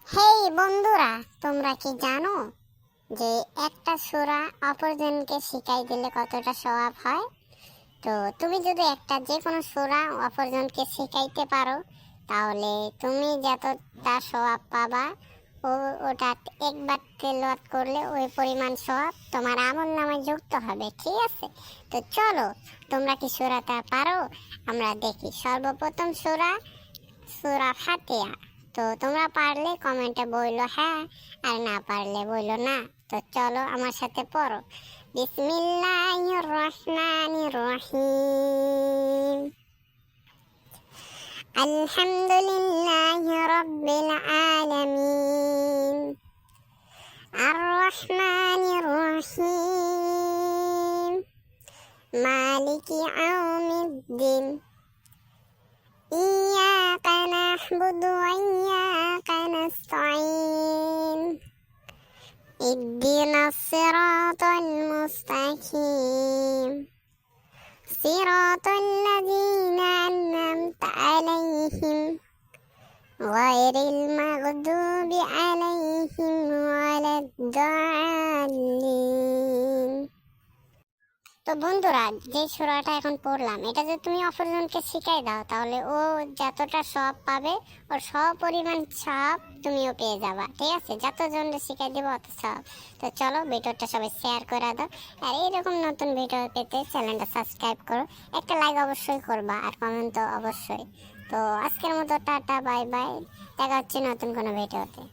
হেই বন্ধুরা, তোমরা কি জানো যে একটা সূরা অপরজনকে শিখাই দিলে কতটা সওয়াব হয়? তো তুমি যদি একটা যে কোনো সূরা অপরজনকে শিখাইতে পারো, তাহলে তুমি যতটা সওয়াব পাবা, ও ওটা একবার তেলাওয়াত করলে ওই পরিমাণ সওয়াব তোমার আমলনামায় যুক্ত হবে। ঠিক আছে, তো চলো, তোমরা কি সূরাটা পারো? আমরা দেখি। সর্বপ্রথম সূরা সূরা ফাতিহা। তো তোমরা পারলে কমেন্টে বইলো হ্যাঁ, আর না পারলে বইলো না। তো চলো আমার সাথে পড়ো। বিসমিল্লাহির রহমানির রহিম। আলহামদুলিল্লাহি রাব্বিল আলামিন। আর রহমানির রহিম। মালিকি ইয়াউমিদ্দিন। إياك نعبد وإياك نستعين. اهدنا الصراط المستقيم. صراط الذين أنعمت عليهم غير المغضوب عليهم ولا الضالين. তো বন্ধুরা, যে সূরাটা এখন পড়লাম, এটা যদি তুমি অপরজনকে শিখাই দাও, তাহলে ও যতটা সওয়াব পাবে, ওর পরিমাণ সওয়াব তুমিও পেয়ে যাবা। ঠিক আছে, যতজনকে শিখাই দেবো অত সওয়াব। তো চলো, ভিডিওটা সবাই শেয়ার করে দাও। আর এইরকম নতুন ভিডিও পেতে চ্যানেলটা সাবস্ক্রাইব করো, একটা লাইক অবশ্যই করবা, আর কমেন্ট তো অবশ্যই। তো আজকের মতো টাটা, বাই বাই, দেখা হচ্ছে নতুন কোনো ভিডিওতে।